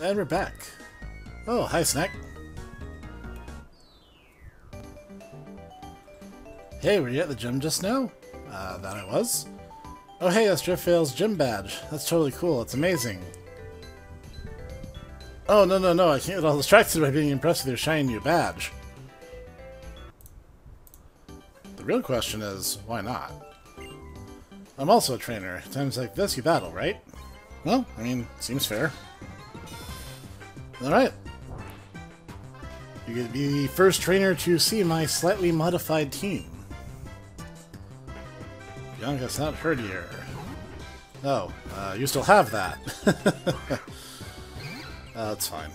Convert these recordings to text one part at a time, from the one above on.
And we're back. Oh, hi, Snek. Hey, were you at the gym just now? That I was. Oh, hey, that's Driftveil's gym badge. That's totally cool. It's amazing. Oh, no, I can't get all distracted by being impressed with your shiny new badge. The real question is, why not? I'm also a trainer. Times like this, you battle, right? Well, I mean, seems fair. Alright. You get to be the first trainer to see my slightly modified team. Bianca's not heard here. Oh, you still have that. That's fine.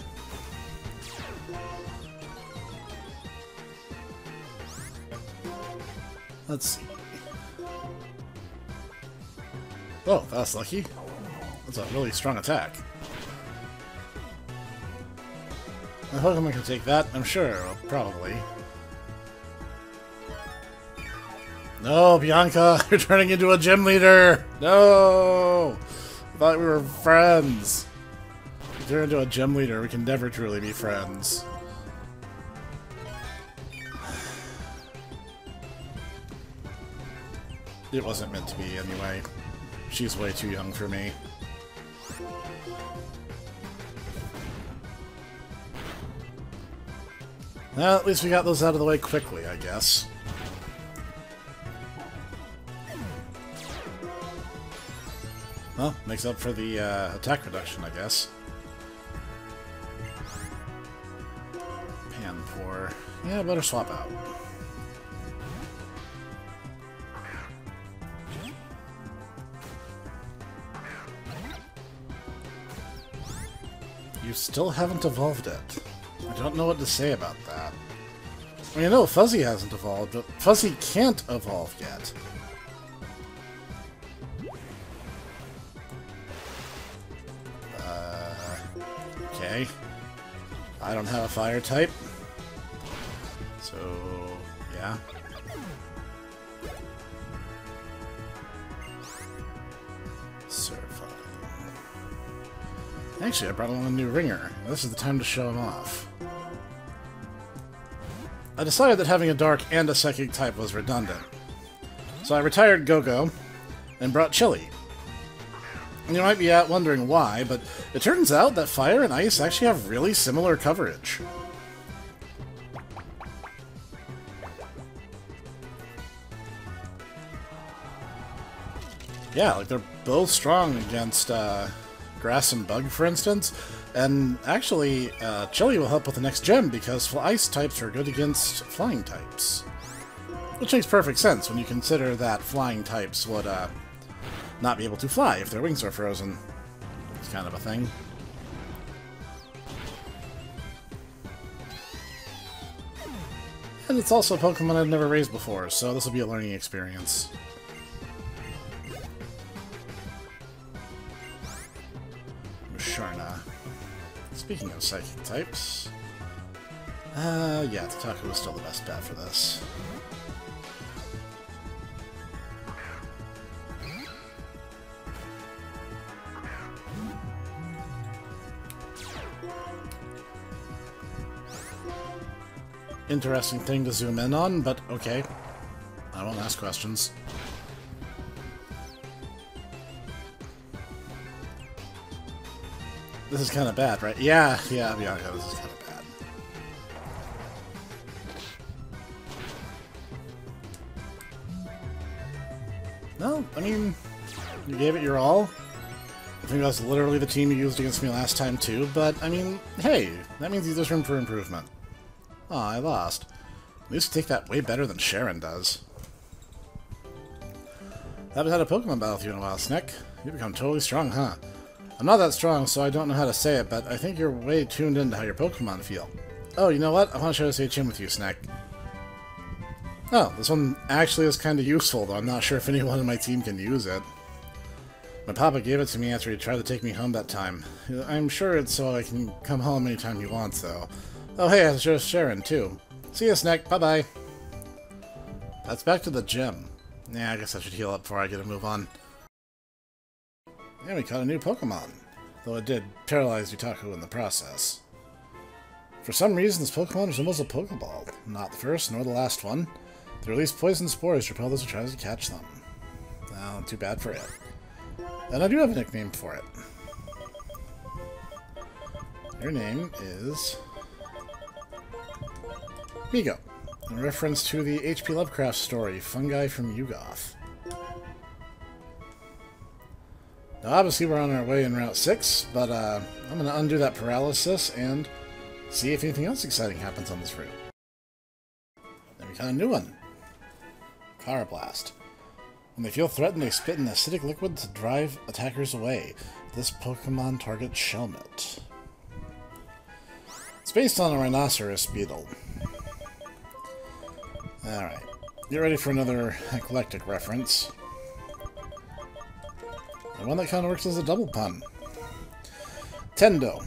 Let's see. Oh, that's lucky. That's a really strong attack. My Pokemon can take that, I'm sure, probably. No, Bianca, you're turning into a gym leader! No! I thought we were friends. If you turn into a gym leader, we can never truly be friends. It wasn't meant to be, anyway. She's way too young for me. Well, at least we got those out of the way quickly, I guess. Well, makes up for the attack reduction, I guess. Panpour. Yeah, better swap out. You still haven't evolved it. I don't know what to say about that. I mean, I know Fuzzy hasn't evolved, but Fuzzy can't evolve yet. Okay. I don't have a fire type. So, yeah. Certified. Actually, I brought along a new ringer. This is the time to show him off. I decided that having a dark and a psychic type was redundant. So I retired Go-Go and brought Chili. And you might be wondering why, but it turns out that fire and ice actually have really similar coverage. Yeah, like they're both strong against grass and bug, for instance. And actually, Chili will help with the next gem because ice types are good against flying types. Which makes perfect sense when you consider that flying types would not be able to fly if their wings are frozen. It's kind of a thing. And it's also a Pokemon I've never raised before, so this will be a learning experience. Musharna. Speaking of psychic types... yeah, Tataku is still the best bet for this. Interesting thing to zoom in on, but okay. I won't ask questions. This is kind of bad, right? Yeah, this is kind of bad. No, I mean, you gave it your all. I think that's literally the team you used against me last time too, but I mean, hey, that means there's room for improvement. Aw, I lost. At least you take that way better than Sharon does. Haven't had a Pokemon battle with you in a while, Snek. You've become totally strong, huh? I'm not that strong, so I don't know how to say it, but I think you're way tuned into how your Pokemon feel. Oh, you know what? I want to share this HM with you, Snek. Oh, this one actually is kind of useful, though I'm not sure if anyone on my team can use it. My papa gave it to me after he tried to take me home that time. I'm sure it's so I can come home anytime he wants, though. Oh, hey, I share Sharon, too. See ya, Snek. Bye-bye. That's back to the gym. Yeah, I guess I should heal up before I get a move on. Yeah, we caught a new Pokemon. though it did paralyze Yutaku in the process. For some reason, this Pokemon resembles a Pokeball. Not the first, nor the last one. They release poison spores to repel those who tries to catch them. Well, too bad for it. And I do have a nickname for it. Your name is Migo, in reference to the H.P. Lovecraft story, Fungi from Yugoth. Now, obviously, we're on our way in Route 6, but I'm going to undo that paralysis and see if anything else exciting happens on this route. Then we got a new one. Power Blast. When they feel threatened, they spit an acidic liquid to drive attackers away. This Pokemon targets Shelmet. It's based on a rhinoceros beetle. Alright. Get ready for another eclectic reference. And one that kind of works as a double pun. Tendo.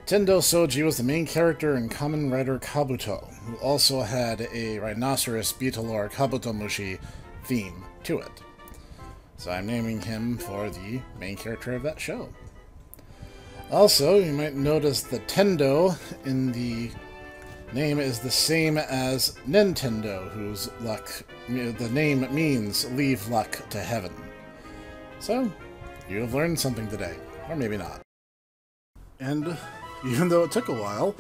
Tendo Soji was the main character in Kamen Rider Kabuto, who also had a rhinoceros beetle or Kabutomushi theme to it. So I'm naming him for the main character of that show. Also, you might notice the Tendo in the name is the same as Nintendo, whose the name means leave luck to heaven. So, you have learned something today. Or maybe not. And, even though it took a while,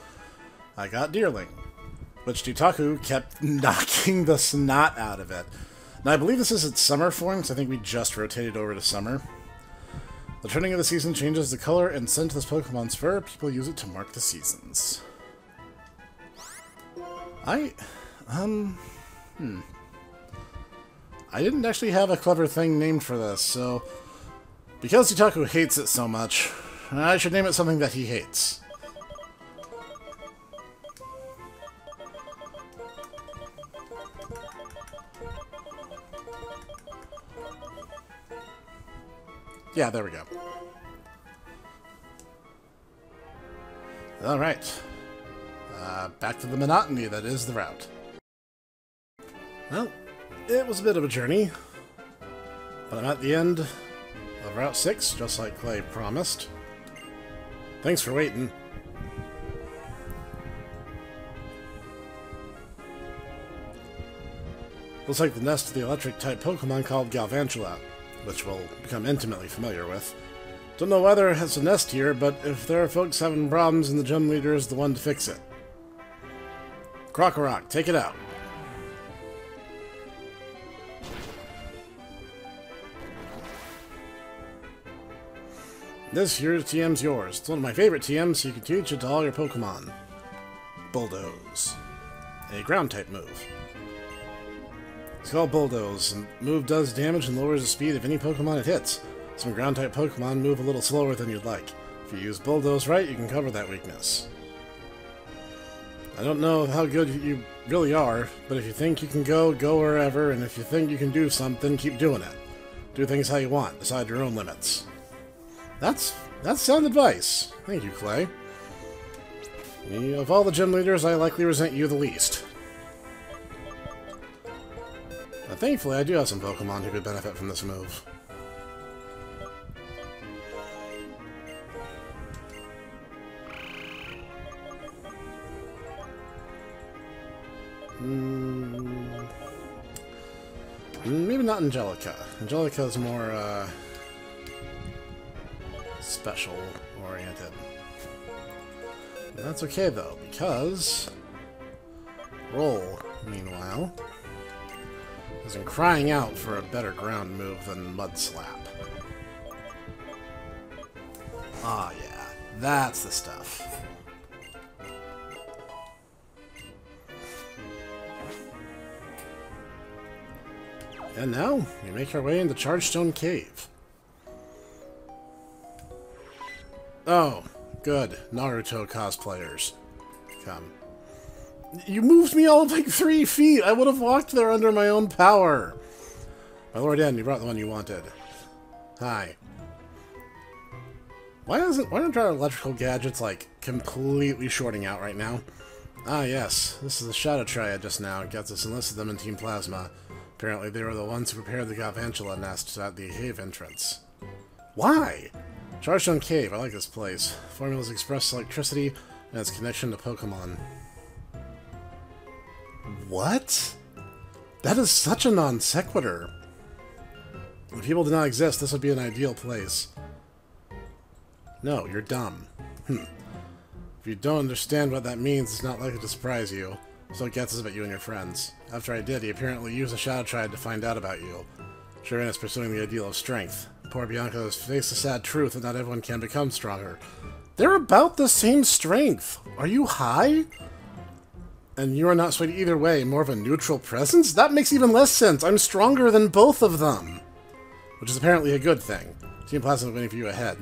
I got Deerling, which Yutaku kept knocking the snot out of it. Now, I believe this is its summer form, because I think we just rotated over to summer. The turning of the season changes the color and scent of this Pokemon's fur. People use it to mark the seasons. I didn't actually have a clever thing named for this, so because Yutaku hates it so much, I should name it something that he hates. Yeah, there we go. Alright. Back to the monotony that is the route. Well, it was a bit of a journey, but I'm at the end of Route 6, just like Clay promised. Thanks for waiting. Looks like the nest of the electric-type Pokemon called Galvantula, which we'll become intimately familiar with. Don't know whether it has a nest here, but if there are folks having problems, and the gym leader is the one to fix it. Krokorok, take it out. This here's TM's yours. It's one of my favorite TMs, so you can teach it to all your Pokemon. Bulldoze. A ground-type move. It's called Bulldoze, and the move does damage and lowers the speed of any Pokemon it hits. Some ground-type Pokemon move a little slower than you'd like. If you use Bulldoze right, you can cover that weakness. I don't know how good you really are, but if you think you can go wherever, and if you think you can do something, keep doing it. Do things how you want, decide your own limits. That's sound advice. Thank you, Clay. Of all the gym leaders, I likely resent you the least. But thankfully, I do have some Pokemon who could benefit from this move. Maybe not Angelica. Angelica is more, special-oriented. That's okay, though, because Roll, meanwhile, has been crying out for a better ground move than Mud Slap. Ah, yeah. That's the stuff. And now, we make our way into Chargestone Cave. Oh, good. Naruto cosplayers. Come. You moved me all of like 3 feet! I would have walked there under my own power! My Lord N, you brought the one you wanted. Hi. Why aren't our electrical gadgets, like, completely shorting out right now? Ah, yes. This is the Shadow Triad just now. Gets us enlisted them in Team Plasma. Apparently they were the ones who prepared the Galvantula nest at the cave entrance. Why? Chargestone Cave. I like this place. Formulas express electricity and its connection to Pokemon. What? That is such a non sequitur. If people did not exist, this would be an ideal place. No, you're dumb. If you don't understand what that means, it's not likely to surprise you. So it gets about you and your friends. After I did, he apparently used the Shadow Triad to find out about you. Shirin is pursuing the ideal of strength. Poor Bianca has faced the sad truth that not everyone can become stronger. They're about the same strength. Are you high? And you are not swayed either way, more of a neutral presence? That makes even less sense. I'm stronger than both of them. Which is apparently a good thing. Team Plasma winning for you ahead.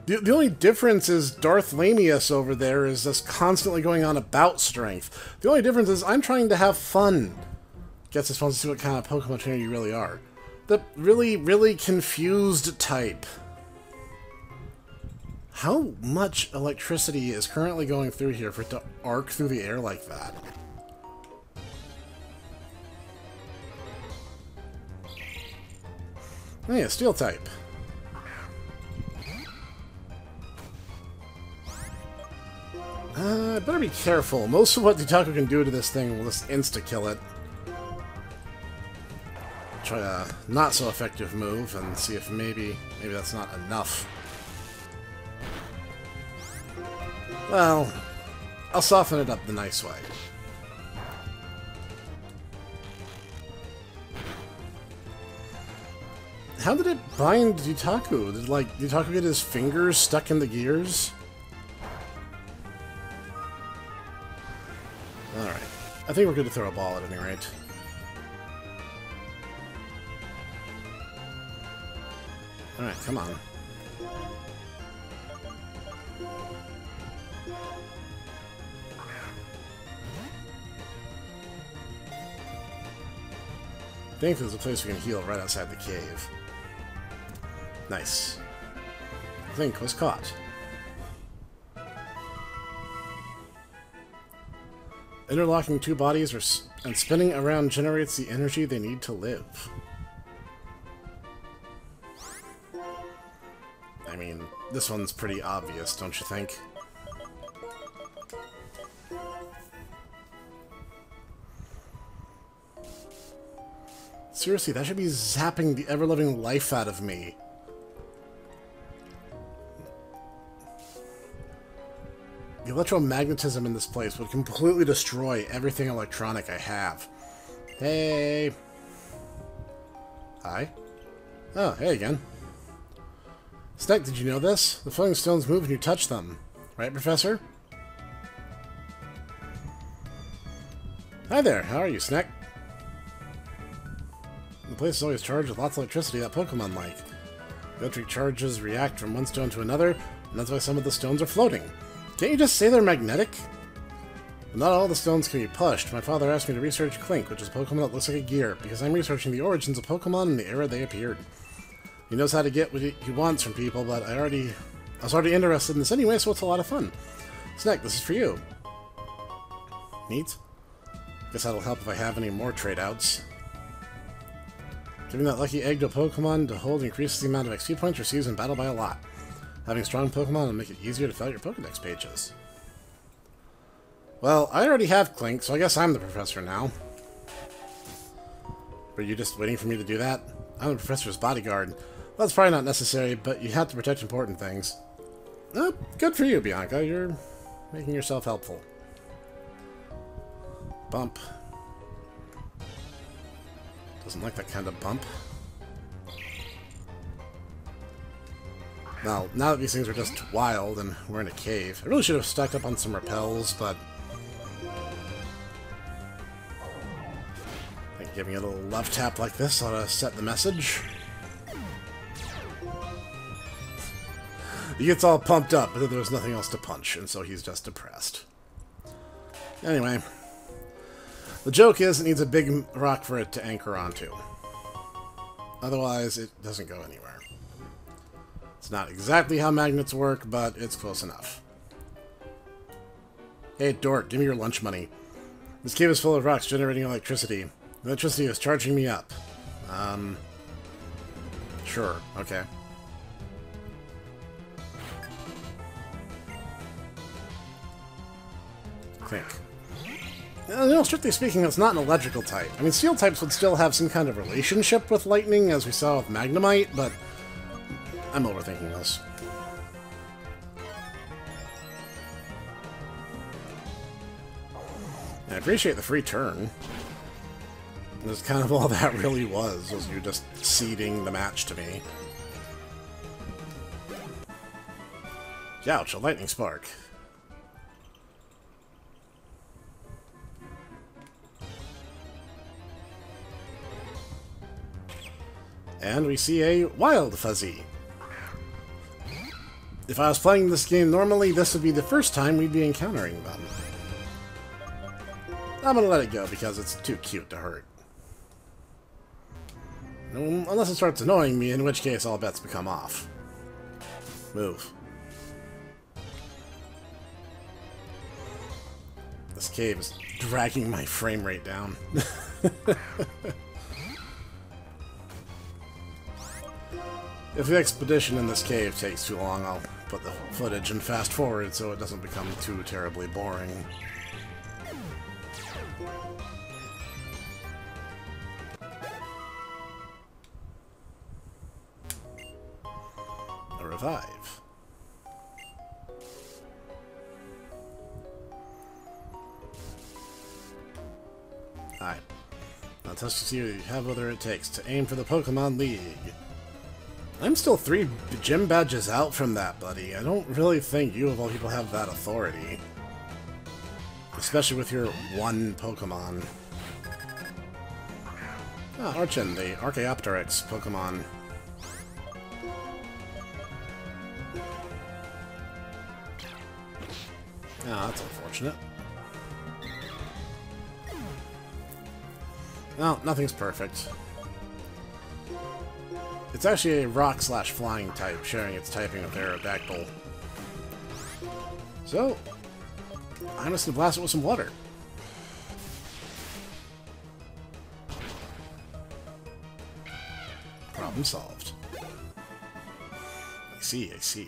The only difference is Darth Lamius over there is just constantly going on about strength. The only difference is I'm trying to have fun. Gets us fun to see what kind of Pokemon trainer you really are. The really, really confused type. How much electricity is currently going through here for it to arc through the air like that? Oh yeah, Steel type. Better be careful. Most of what Dutaku can do to this thing will just insta-kill it. Try a not-so-effective move and see if maybe that's not enough. Well, I'll soften it up the nice way. How did it bind Dutaku? Did, Dutaku get his fingers stuck in the gears? Alright. I think we're good to throw a ball at any rate. Alright, come on. Thankfully, there's a place we can heal right outside the cave. Nice. Link was caught. Interlocking two bodies and spinning around generates the energy they need to live. I mean, this one's pretty obvious, don't you think? Seriously, that should be zapping the ever-loving life out of me. The electromagnetism in this place would completely destroy everything electronic I have. Hey! Hi? Oh, hey again. Snek, did you know this? The floating stones move when you touch them. Right, Professor? Hi there, how are you, Snek? The place is always charged with lots of electricity that Pokemon like. The electric charges react from one stone to another, and that's why some of the stones are floating. Can't you just say they're magnetic? But not all the stones can be pushed. My father asked me to research Clink, which is a Pokemon that looks like a gear, because I'm researching the origins of Pokemon in the era they appeared. He knows how to get what he wants from people, but I was already interested in this anyway, so it's a lot of fun. Snek, this is for you. Neat. Guess that'll help if I have any more trade-outs. Giving that lucky egg to a Pokemon to hold increases the amount of XP points received in battle by a lot. Having strong Pokemon will make it easier to fill out your Pokedex pages. Well, I already have Clink, so I guess I'm the professor now. Were you just waiting for me to do that? I'm the professor's bodyguard. Well, that's probably not necessary, but you have to protect important things. Oh, good for you, Bianca. You're making yourself helpful. Bump. Doesn't like that kind of bump. Now that these things are just wild and we're in a cave, I really should have stacked up on some repels, but I think giving it a little love tap like this ought to set the message. He gets all pumped up, but then there's nothing else to punch, and so he's just depressed. Anyway, the joke is it needs a big rock for it to anchor onto. Otherwise, it doesn't go anywhere. It's not exactly how magnets work, but it's close enough. Hey, dork, give me your lunch money. This cave is full of rocks generating electricity. The electricity is charging me up. Sure, okay. think. You know, strictly speaking, it's not an electrical type. I mean, steel types would still have some kind of relationship with lightning, as we saw with Magnemite, but I'm overthinking this. I appreciate the free turn. That's kind of all that really was you just ceding the match to me. Ouch, a lightning spark. And we see a Wild Fuzzy. If I was playing this game normally, this would be the first time we'd be encountering them. I'm gonna let it go because it's too cute to hurt. Unless it starts annoying me, in which case all bets become off. Move. This cave is dragging my frame rate down. If the expedition in this cave takes too long, I'll put the footage and fast forward so it doesn't become too terribly boring. A revive. Alright. Now test to see if you have whether it takes to aim for the Pokemon League. I'm still 3 gym badges out from that, buddy. I don't really think you of all people have that authority. Especially with your one Pokemon. Ah, Archon, the Archaeopteryx Pokemon. Ah, that's unfortunate. Well, nothing's perfect. It's actually a rock/flying type, sharing its typing with Aerodactyl. So, I'm just gonna blast it with some water. Problem solved. I see, I see.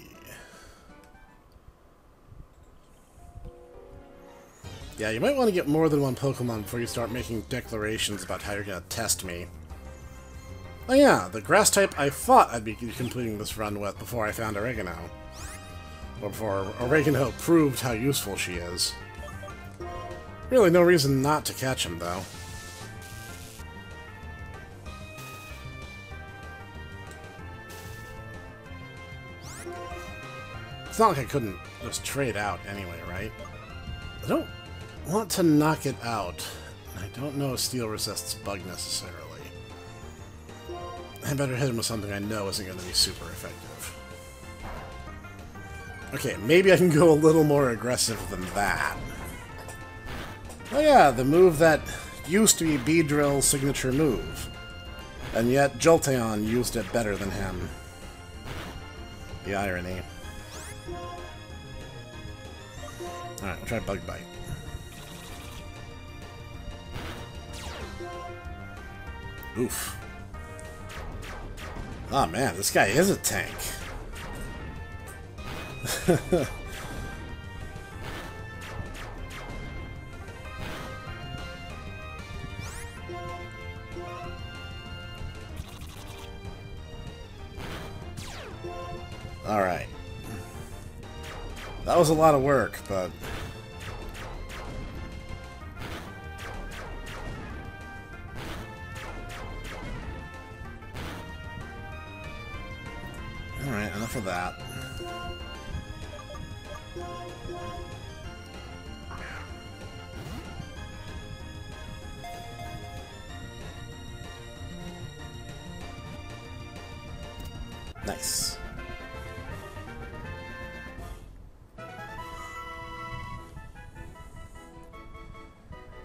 Yeah, you might want to get more than one Pokemon before you start making declarations about how you're gonna test me. Oh yeah, the grass type I thought I'd be completing this run with before I found Oregano. Or before Oregano proved how useful she is. Really no reason not to catch him, though. It's not like I couldn't just trade out anyway, right? I don't want to knock it out. I don't know if Steel resists Bug necessarily. I better hit him with something I know isn't going to be super effective. Okay, maybe I can go a little more aggressive than that. Oh yeah, the move that used to be Beedrill's signature move. And yet Jolteon used it better than him. The irony. Alright, we'll try Bug Bite. Oof. Oh man, this guy is a tank. Alright. That was a lot of work, but... Alright, enough of that. Nice.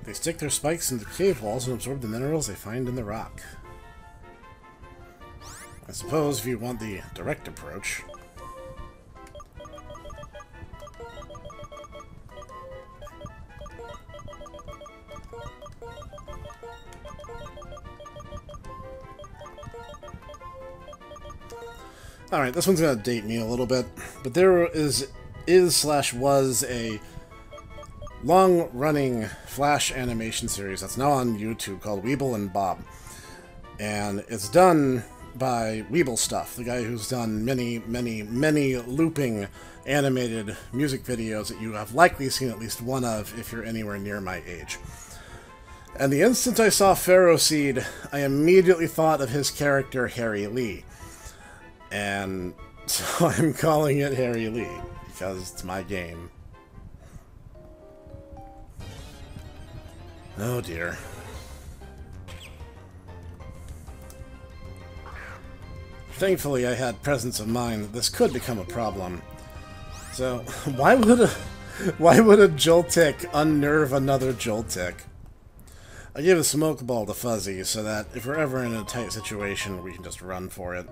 They stick their spikes into cave walls and absorb the minerals they find in the rock. I suppose if you want the direct approach. Alright, this one's gonna date me a little bit, but there was a long-running Flash animation series that's now on YouTube called Weeble and Bob. And it's done by Weeble Stuff, the guy who's done many, many, many looping animated music videos that you have likely seen at least one of if you're anywhere near my age. And the instant I saw Pharaoh Seed, I immediately thought of his character, Harry Lee. And so I'm calling it Harry Lee, because it's my game. Oh dear. Thankfully, I had presence of mind that this could become a problem. So, why would a Joltik unnerve another Joltik? I gave a smoke ball to Fuzzy so that if we're ever in a tight situation, we can just run for it.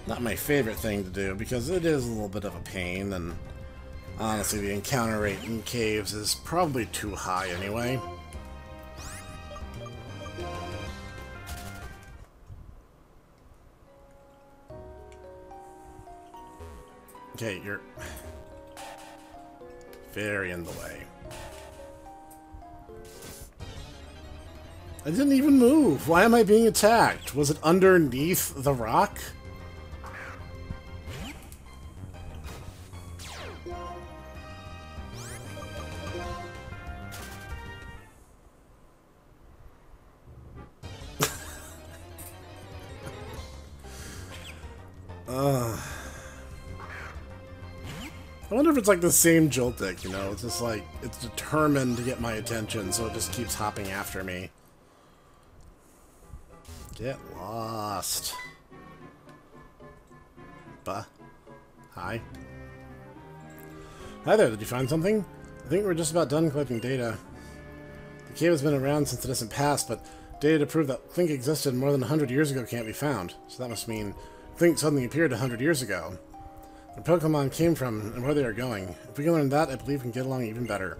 Not my favorite thing to do, because it is a little bit of a pain, and honestly, the encounter rate in caves is probably too high anyway. Okay, you're very in the way. I didn't even move. Why am I being attacked? Was it underneath the rock? I wonder if it's like the same Joltik, you know? It's just like, it's determined to get my attention, so it just keeps hopping after me. Get lost. Buh. Hi. Hi there, did you find something? I think we're just about done collecting data. The cave has been around since the distant past, but data to prove that Clink existed more than 100 years ago can't be found. So that must mean Clink suddenly appeared 100 years ago. Where Pokemon came from and where they are going. If we can learn that, I believe we can get along even better.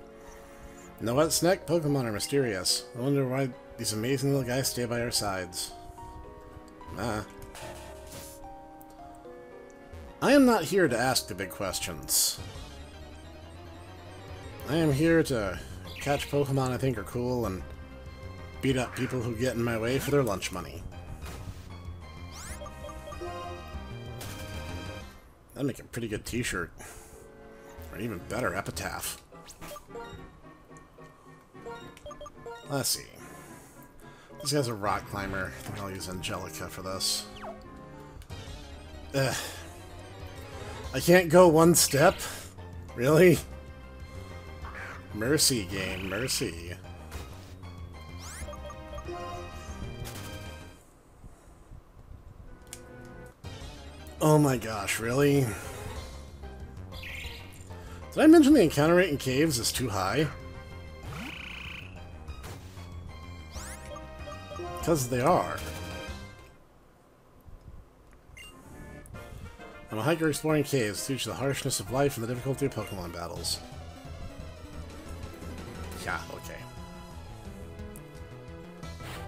You know what, Snek? Pokemon are mysterious. I wonder why these amazing little guys stay by our sides. I am not here to ask the big questions. I am here to catch Pokemon I think are cool and beat up people who get in my way for their lunch money. That'd make a pretty good t-shirt. Or an even better epitaph. Let's see. This guy's a rock climber. I think I'll use Angelica for this. Ugh. I can't go one step? Really? Mercy, game. Mercy. Oh my gosh, really? Did I mention the encounter rate in caves is too high? Because they are. I'm a hiker exploring caves to teach the harshness of life and the difficulty of Pokemon battles. Yeah, okay.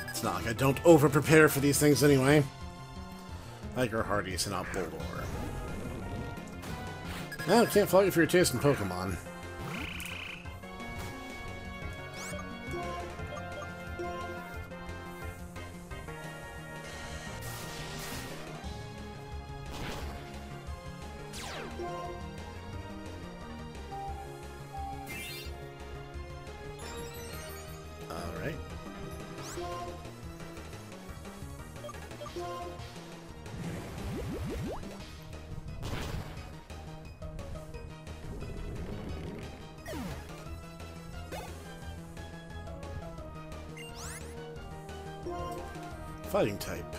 It's not like I don't over-prepare for these things anyway. Hiker Hardee's and not Boldore. Now, can't fault you for your taste in Pokemon. Alright. Fighting type.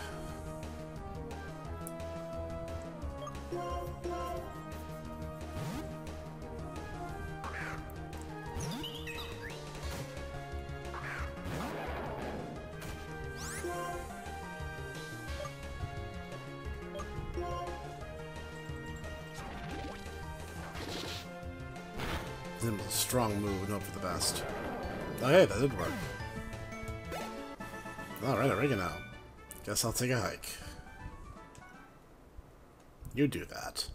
Then a strong move and hope for the best. Oh hey, that did work. Alright, oregano. Guess I'll take a hike. You do that.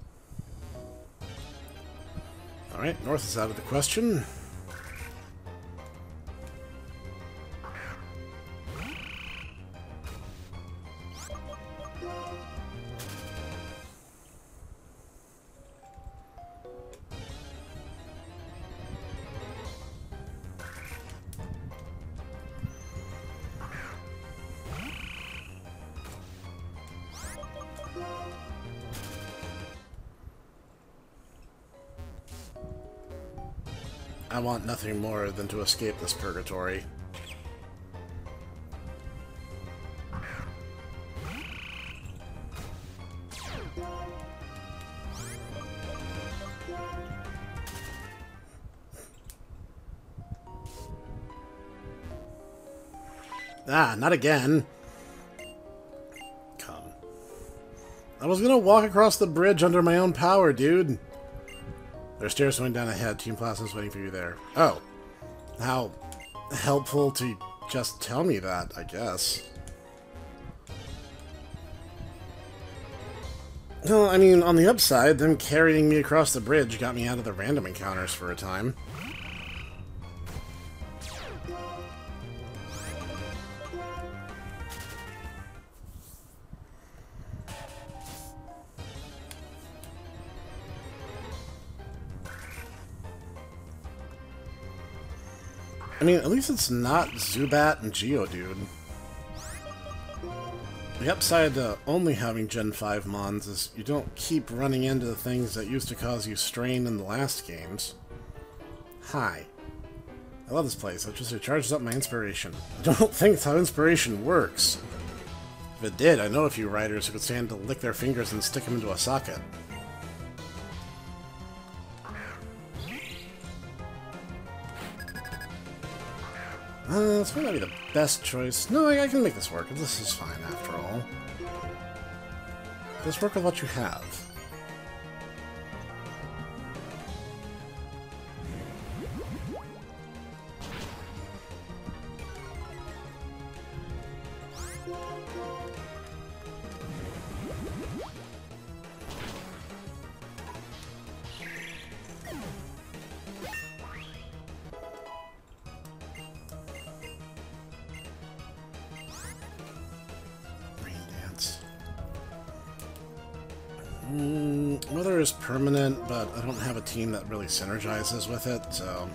Alright, north is out of the question. I want nothing more than to escape this purgatory. Ah, not again. Come. I was gonna walk across the bridge under my own power, dude. There's stairs going down ahead. Team Plasma's waiting for you there. Oh. How helpful to just tell me that, I guess. Well, I mean, on the upside, them carrying me across the bridge got me out of the random encounters for a time. I mean, at least it's not Zubat and Geodude. The upside to only having Gen 5 Mons is you don't keep running into the things that used to cause you strain in the last games. Hi. I love this place. It just charges up my inspiration. I don't think it's how inspiration works. If it did, I know a few writers who could stand to lick their fingers and stick them into a socket. This might not be the best choice. No, I can make this work. This is fine, after all. Just work with what you have. Weather is permanent, but I don't have a team that really synergizes with it, so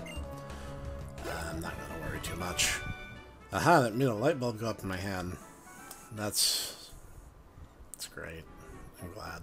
I'm not going to worry too much. Aha, that made a light bulb go up in my hand. That's great. I'm glad.